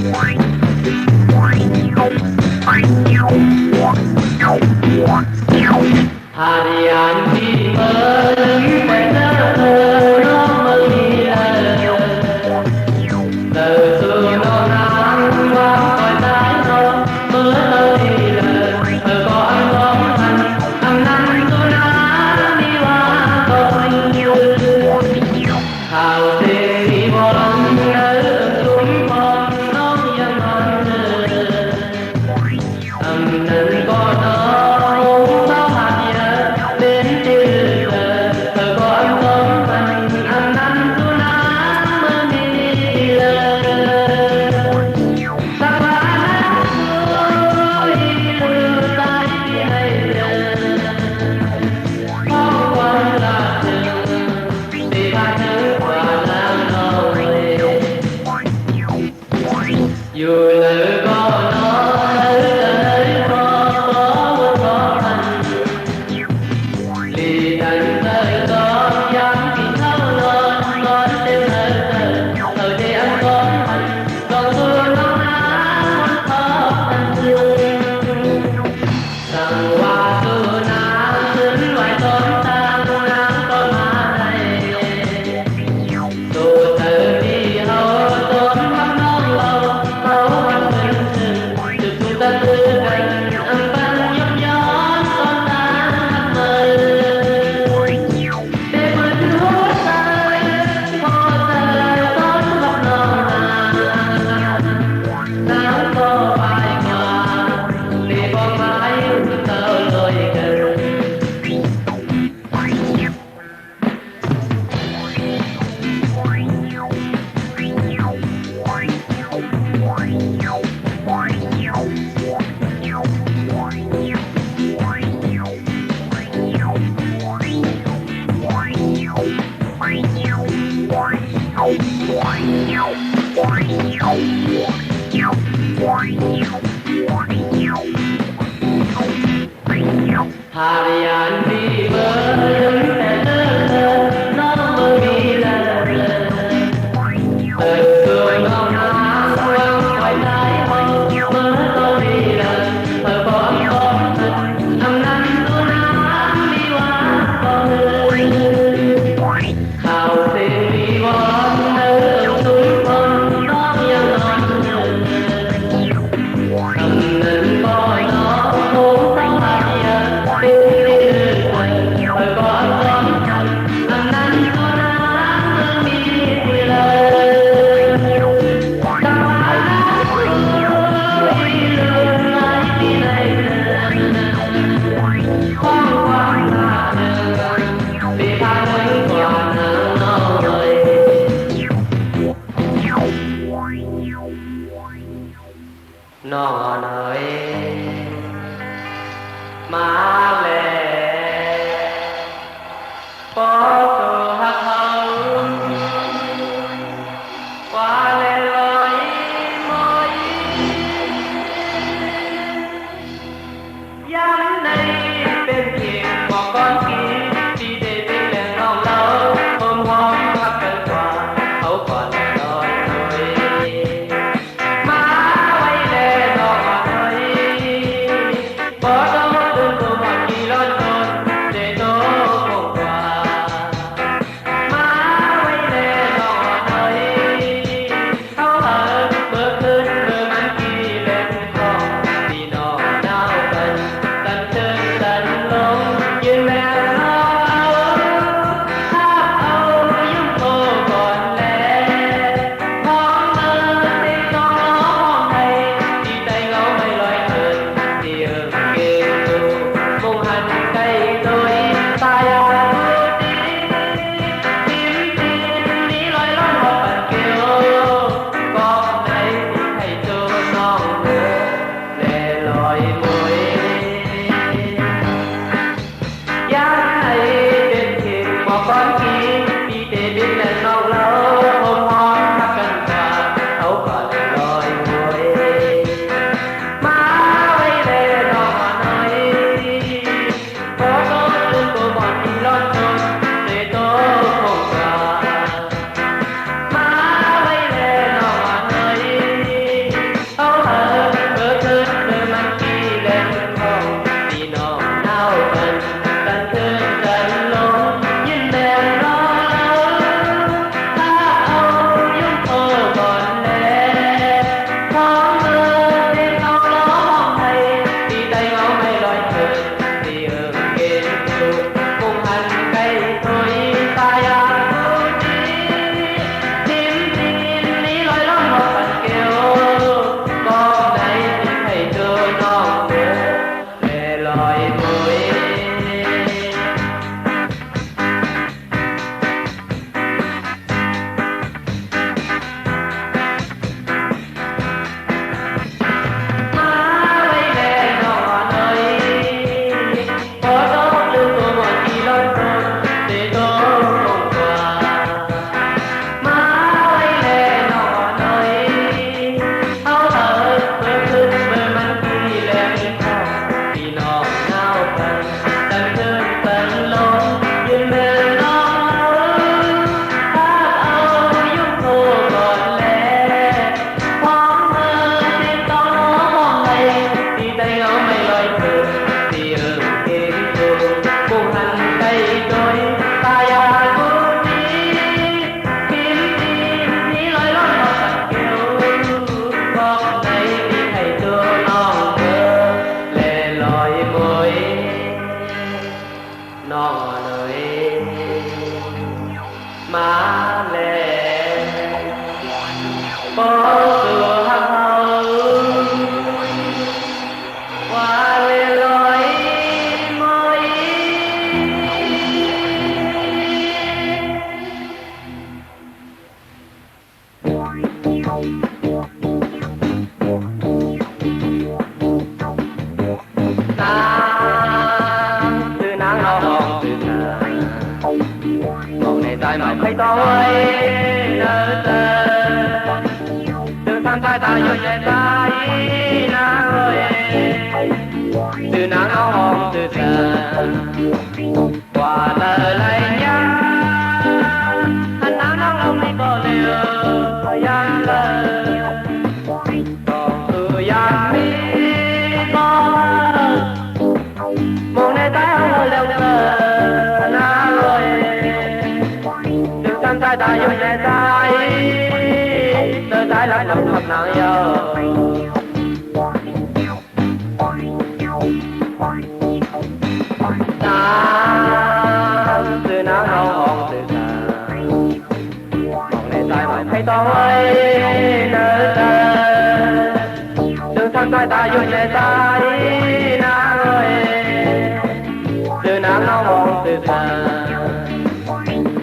เ บ่สู่ฮักเฮาว่าลอยมอยtại mà thấy tôi nỡ tờ từ tham tai ta vô nhẹ tay na ơi từ nắng áo hồng từ giờ qua lời lấy nhá anh nắng nắng lòng đi có liều gian lời còn từ gian mi có một ngày tay không leo tờ na ơi tay ta vô nhẹ tay tơ tay lại lòng thật nặng yêu ta từ nắng hồng hồng từ xa một ngày tay mà thấy tôi nỡ tờ từ thân tay ta vô nhẹ tay na ơi từ nắng hồng hồng từ xa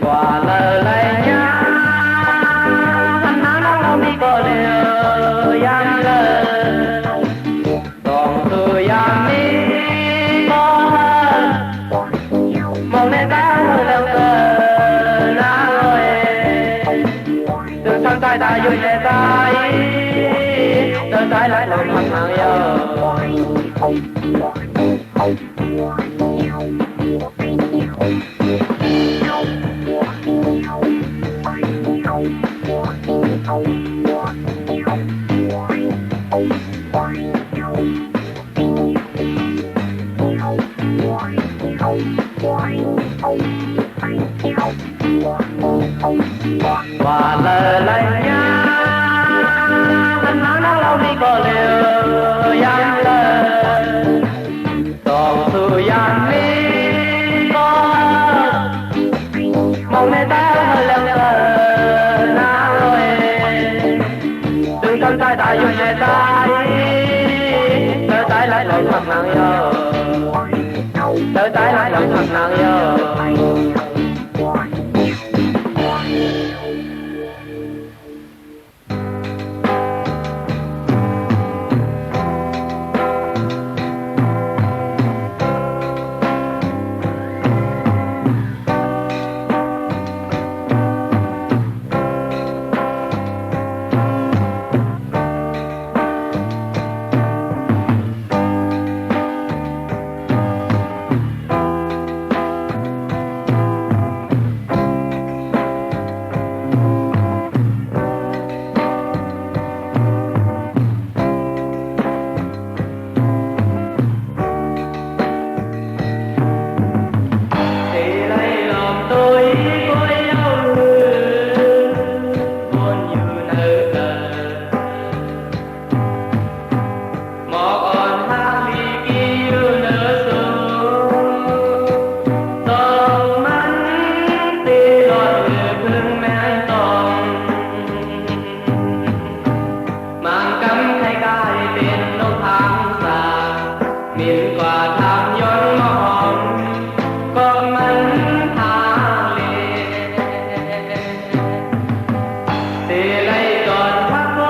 qua lời lấy nhá anh nắng nắng không đi có liều gian lời còn thời gian đi có hơn một nền đá leo cờ na ơi từ thân tay ta vui nhẹ tay từ tay lại lòng thật nặng yêu và lời lấy nhá anh nắng nắng lâu đi có liều gian lời còn thời gian đi có mong nên ta hơi leo cờ na ơi từ thân tay ta vô nhẹ tay tơ tay lại lòng thật nặng yêu tơ tay lại lòng thật nặng yêu Hãy subscribe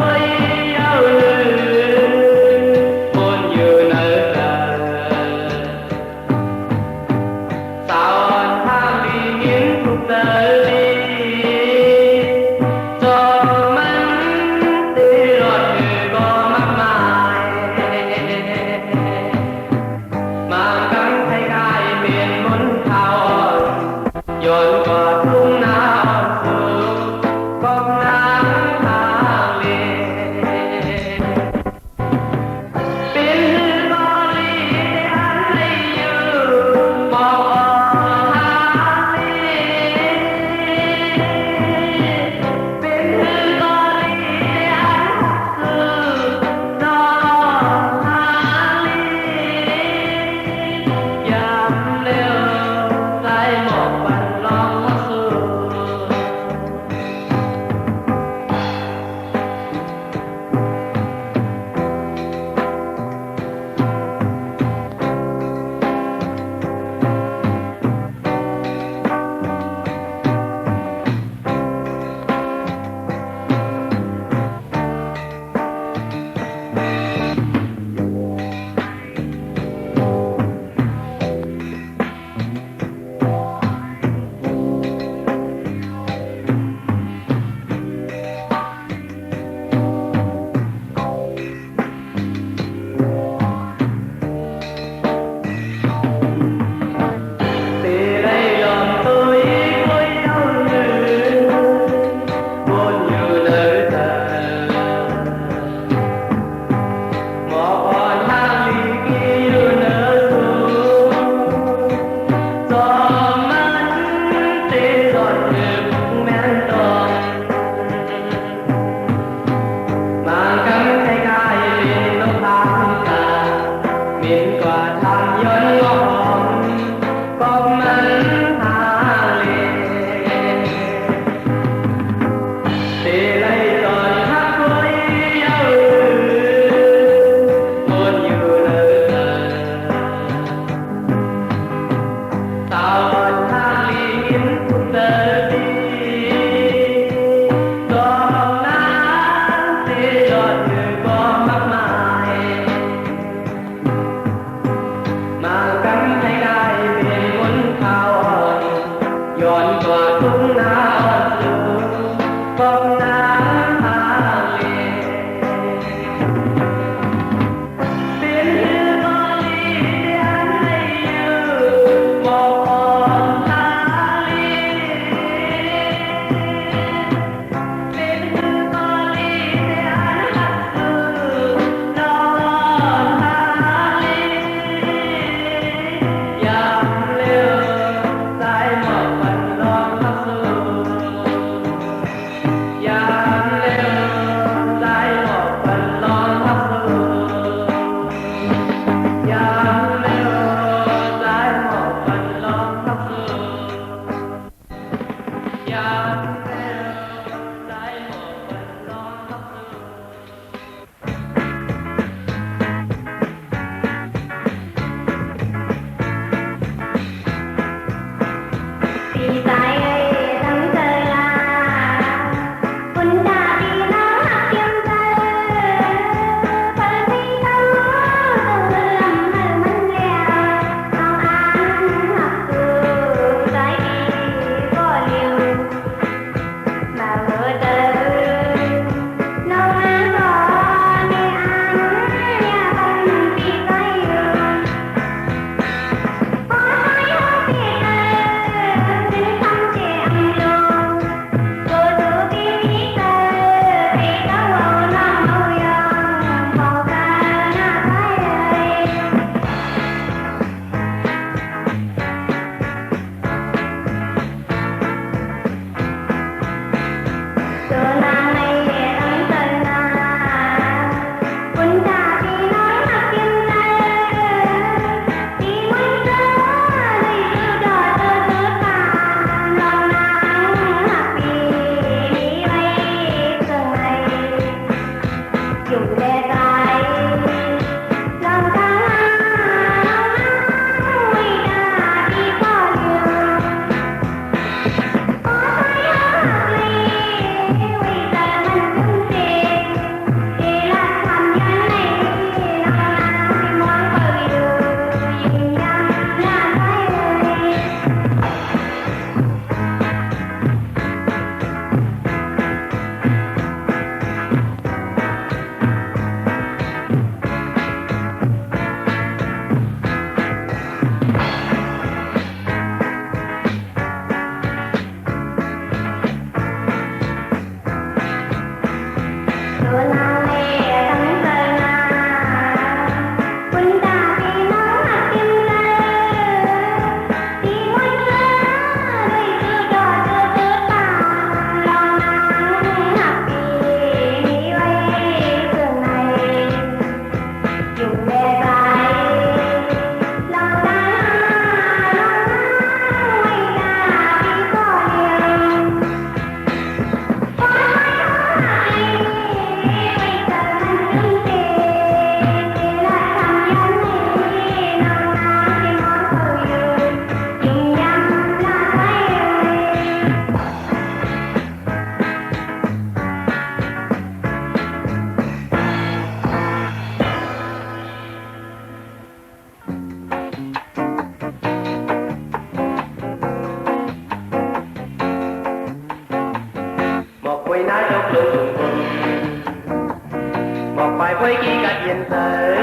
Một bài với ghi cả hiện thời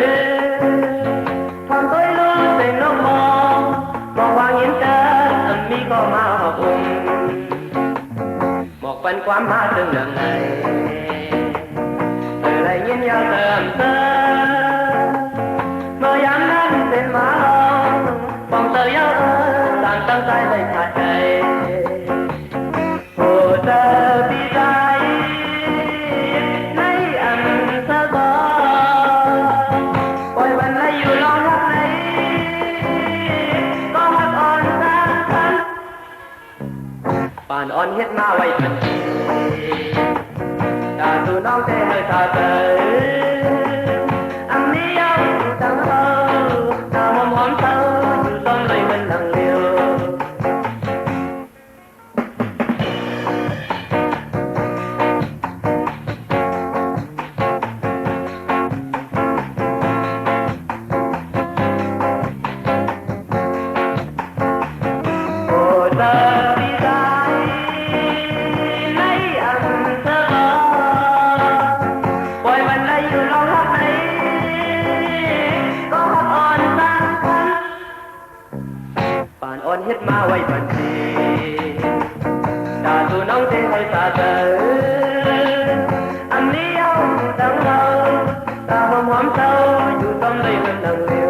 Thằng tôi luôn tình nó mong Một hoàng yên chân âm mi có ma học Một phần quá ma từng lần này Từ đây nhìn nhau từ âm tơ Mơ dám đến tên má lòng Vòng tờ giáo ơ Tàn tăng tay đầy thả chạy Hồ tơ đi dài Nay âm sơ có Quay vẫn lấy dù lo hát này Có hát on ra thân Bạn on hết ma quay thật Đã dù nóng thế hơi thả tới Âm đi nhau tăng hâu Ta mồm hóm sâu Dù xóm lấy mình lặng liều Hồ tơ đi dài Lấy âm sơ có Quay mình lấy dù lo hát này Có hát on sang thân Bạn on hết ma quay phần gì Đã dù nóng thế hơi xa tới Âm lý áo đang lâu Ta hôm hóm sâu Dù tâm lấy mình nặng liều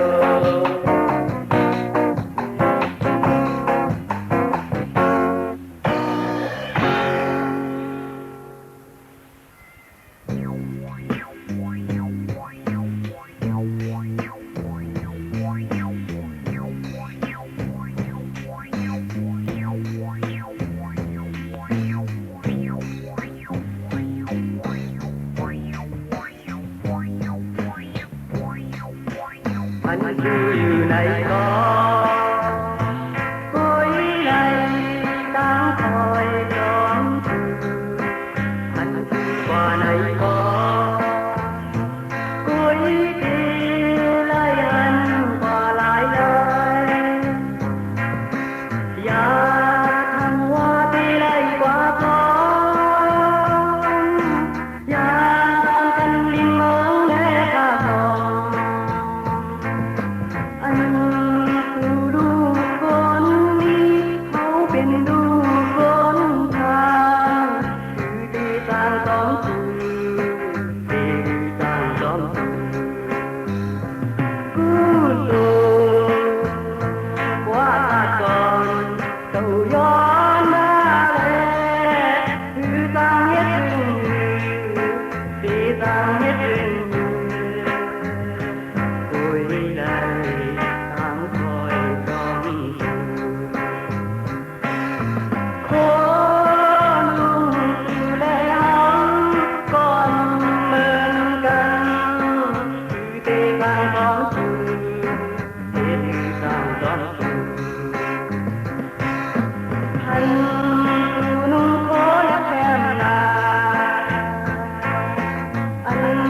Anh chưa này có Cuối này đang thôi đón từ Anh chưa qua này có Cuối đi lấy anh qua lại đây Và thằng hoa đi lấy qua con Và con canh liên mơ lẽ cả thòng Anhคือดูคนนี้เขาเป็นดูคนทางคือดีต่างสองสื่อดีต่างสองสื่อกูดูว่าก่อนเจ้าย้อนมาแล้วคือต่างเฮ็ดถึงดีต่างเฮ็ดถึงคุยได้Anh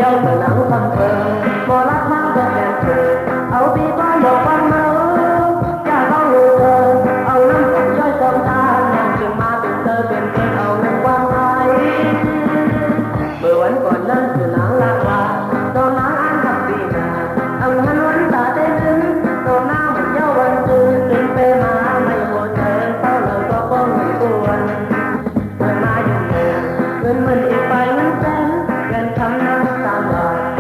dâu từ nắng thâm phờ mò lát nắng cho đèn cười âu bi có một con mơ cha có người thơ âu năm cùng chơi sông ta nàng chừng ma từng tơ tiền tiền âu năm quang ai bờ vẫn còn lên từ nắng lạc là đồ nắng ăn thật vì nà ông hắn vẫn ta tên đứng đồ nam một dâu vẫn tư đừng phê mà mày hồ thơ sau lời có con người buồn người mai dùng người người mìnhอีกไปนั้นแสนเงินคำนั้นตามหลัก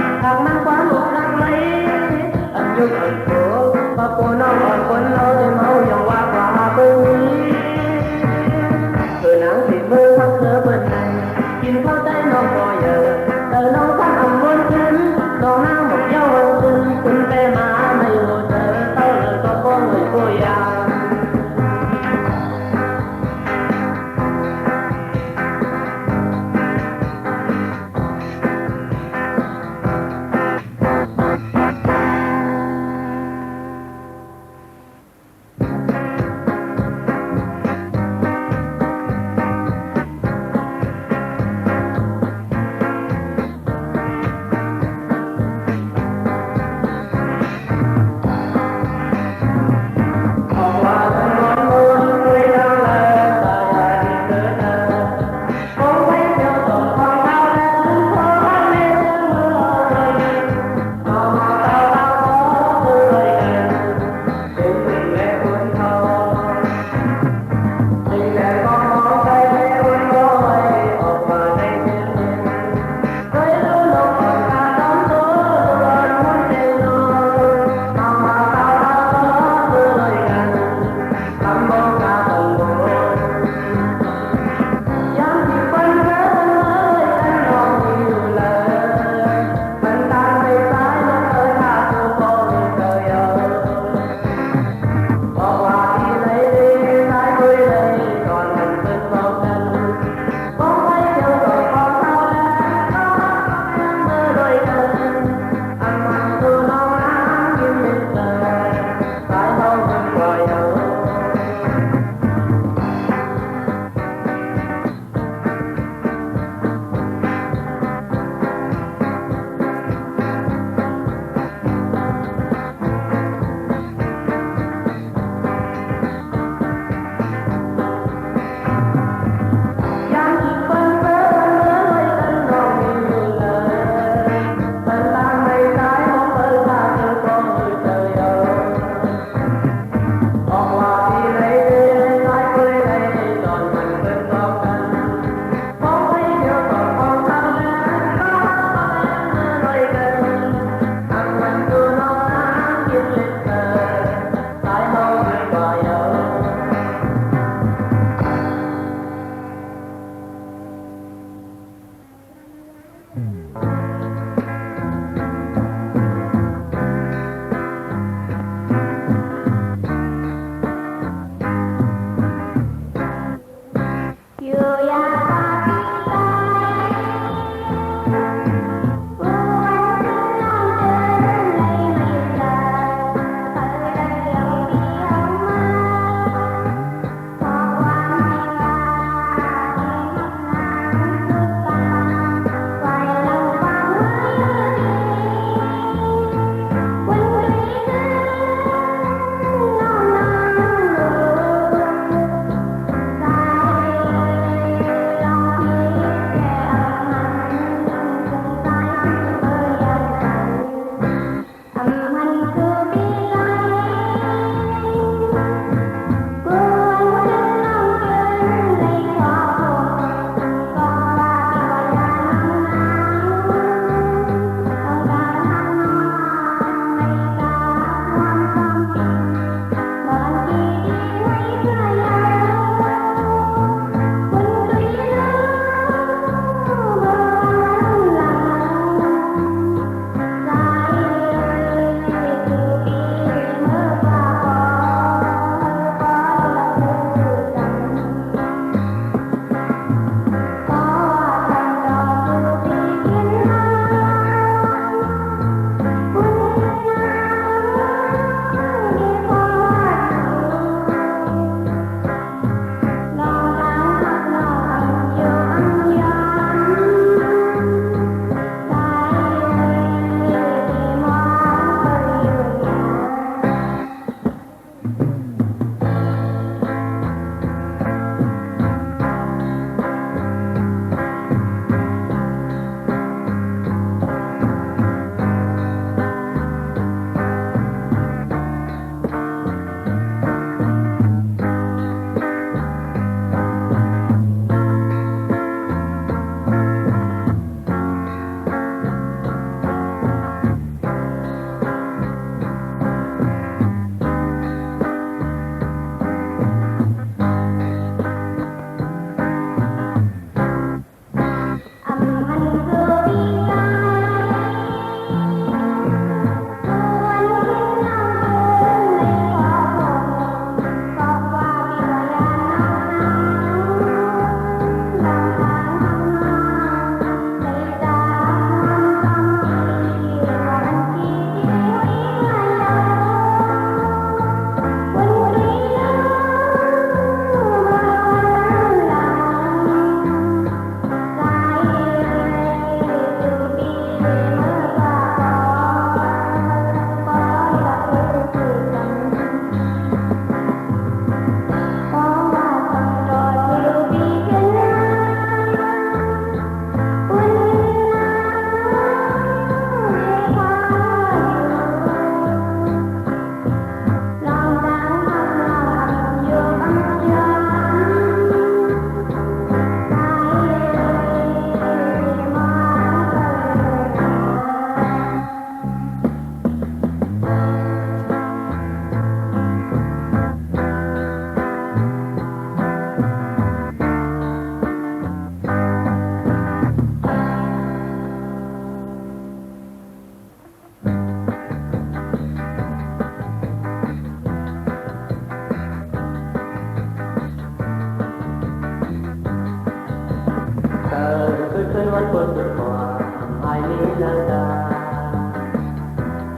างตา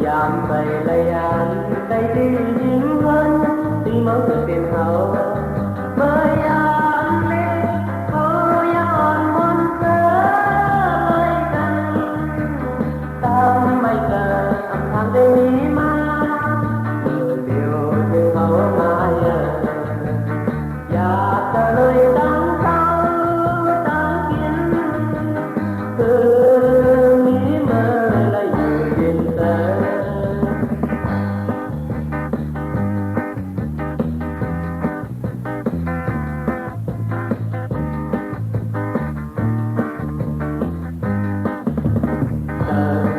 ยามไปละยานใจที่ยิ้มวันที่มองจะเป็นเขาเมื่อยามเล็กเขายังอ่อนมนเกินกันตามไม่เกิดอำทางได้มีมาเมื่อเดียวถึงเขามาเยอะอยากจะเลยตั้งเขาตั้งกินคือมีเมื่อไรอยู่ยินเสีย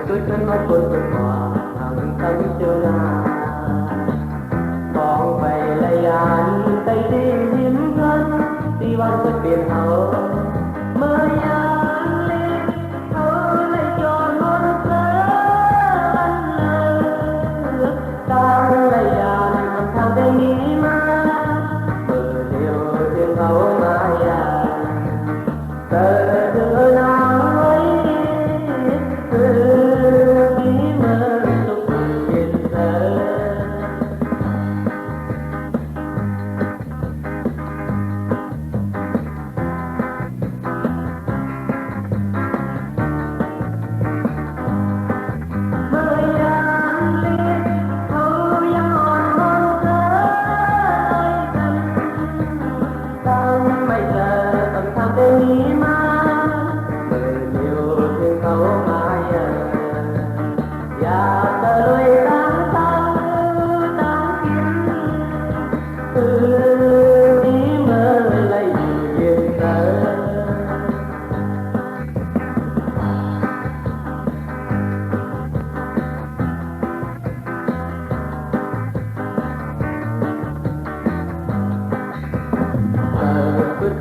cứ thân mắtคนสุดกว่าทางตั้งเจอหน้ามองไปละยานใจที่ยิ้มกันที่วันจะเปลี่ยนเขาเมื่อยามเล็กเขาเลยจอดบนเสื้อวันเลยตามละยานทางได้มีมาเมื่อเดียวถึงเขามาอย่างเธอเธอนางไว้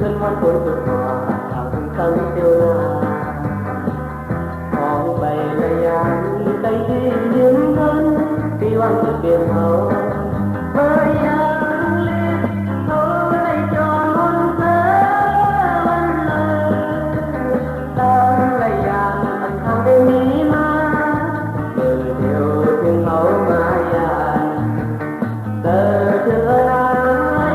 ขึ้นวันฝนตกมาทางตั้งเดียวหน้ามองไปละยานใจที่ยิ้มกันที่วันจะเปลี่ยนเขาเมื่อยามเล็กเขาได้จอดบนเสื้อวันเลยตามละยานทางได้มีมาเมื่อเดียวถึงเขามาอย่างเธอเธอนางไว้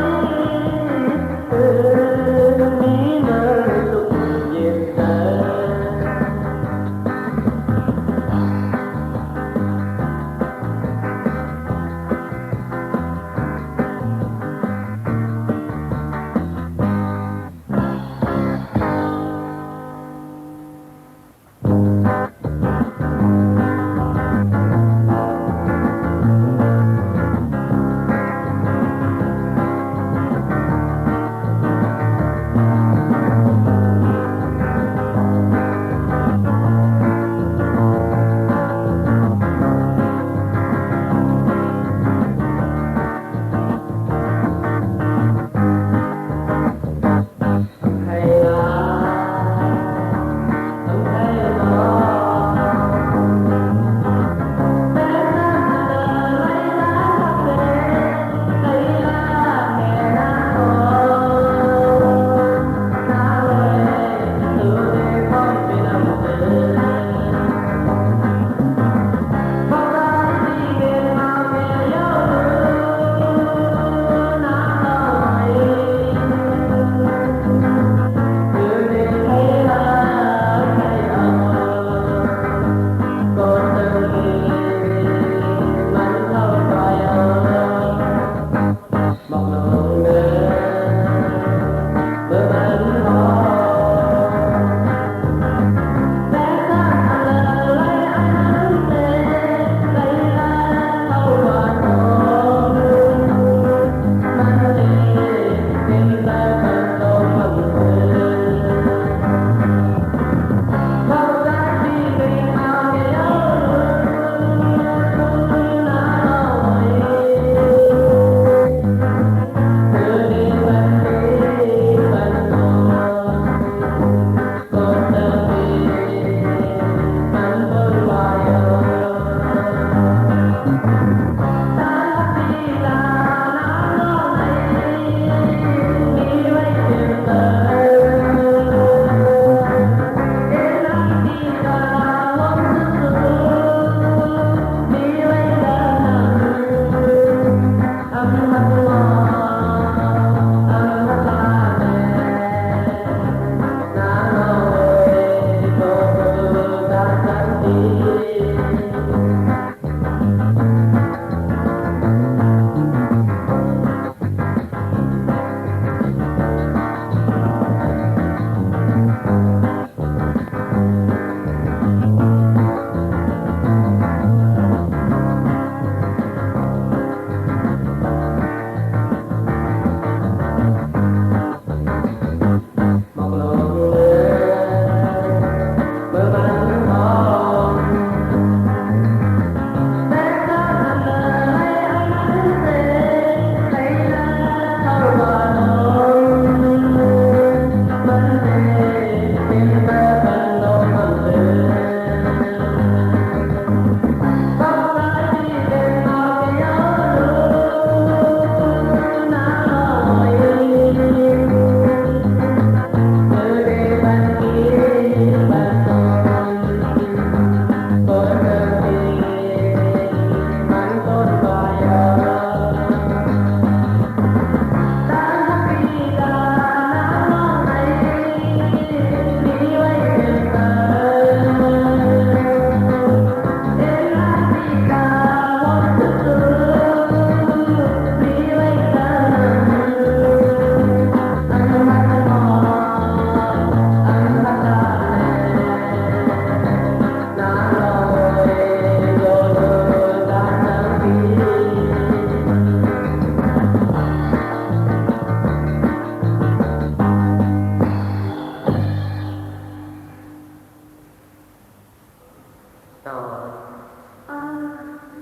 ต่อ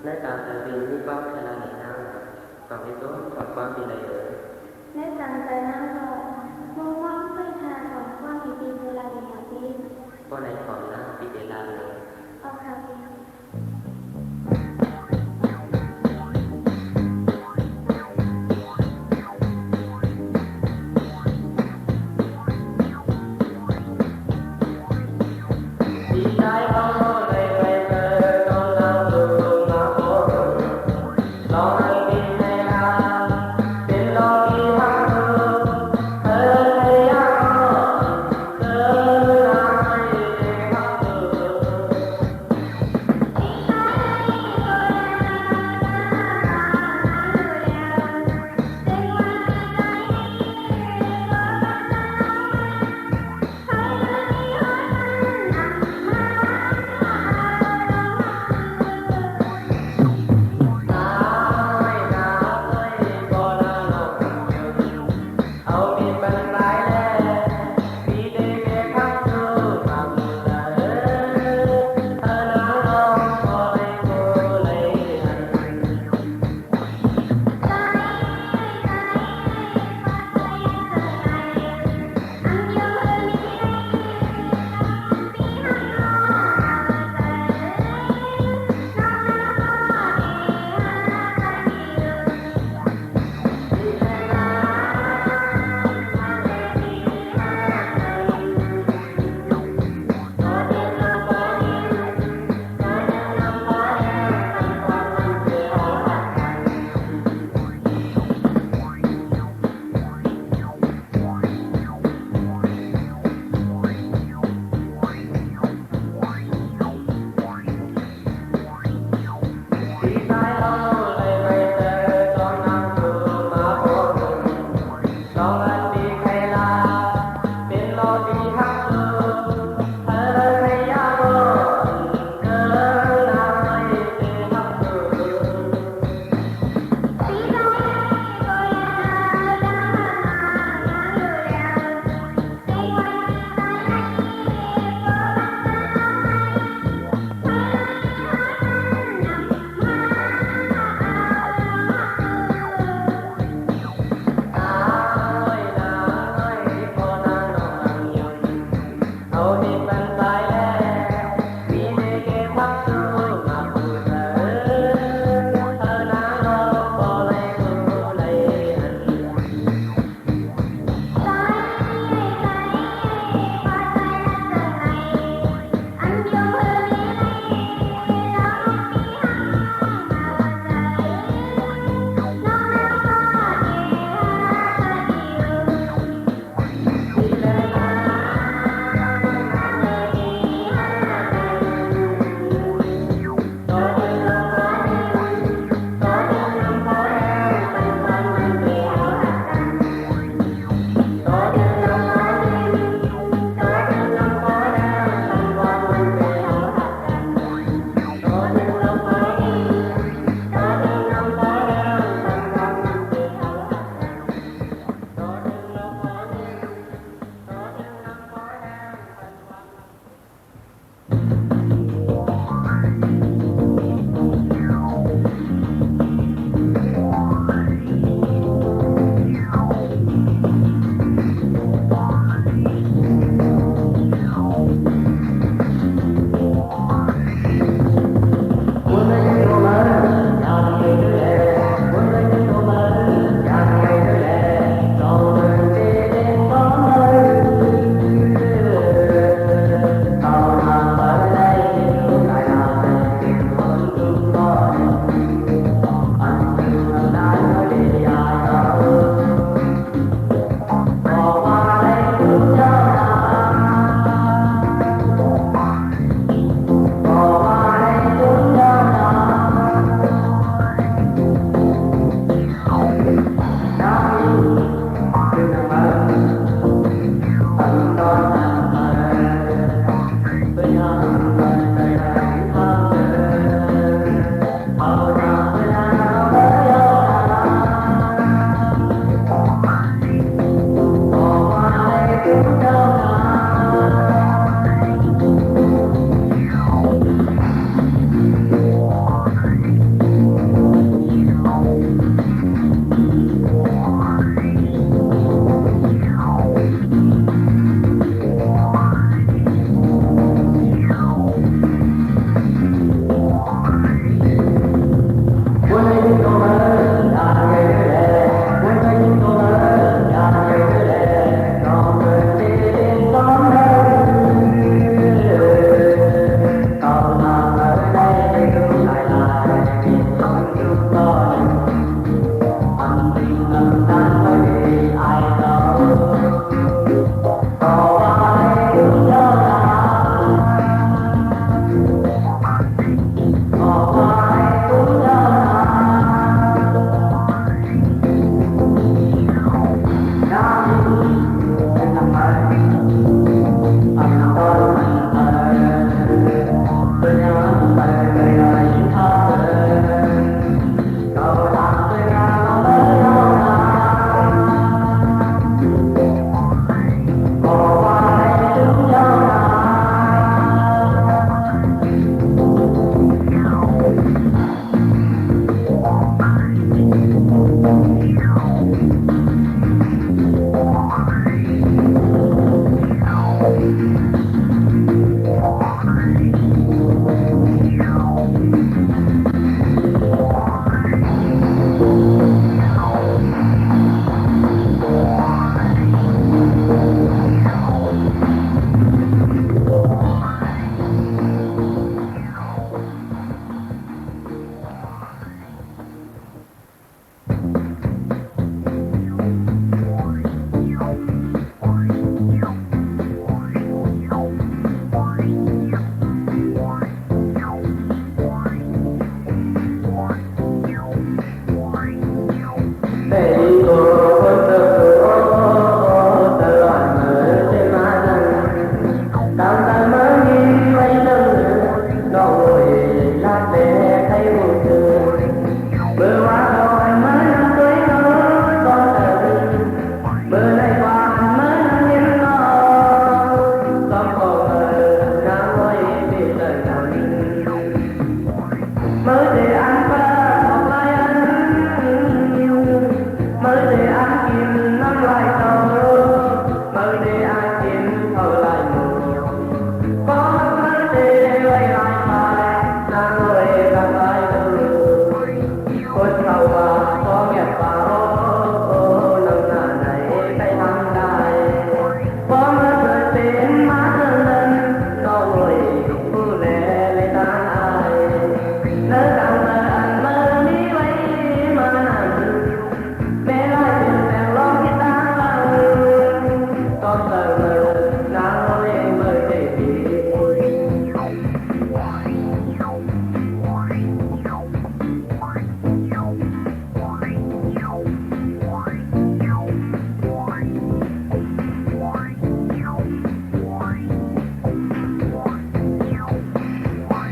ในการแต่งเพลงที่ป้าชนะเห็นหน้าต่อไปตัวต่อความเป็นอะไรในการแต่งหน้าก็มองว่าไม่ทาสองความมีปีเวลาเดียวปีก็ในขอนนะปีเดลาเลยเอาค่ะดีใจเขาเลยไปเจอตอนเราดูมาโอ้ลองให้ดีในงานเป็นลองที่ทำเธอให้ยากเธอไม่ได้ทำ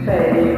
Say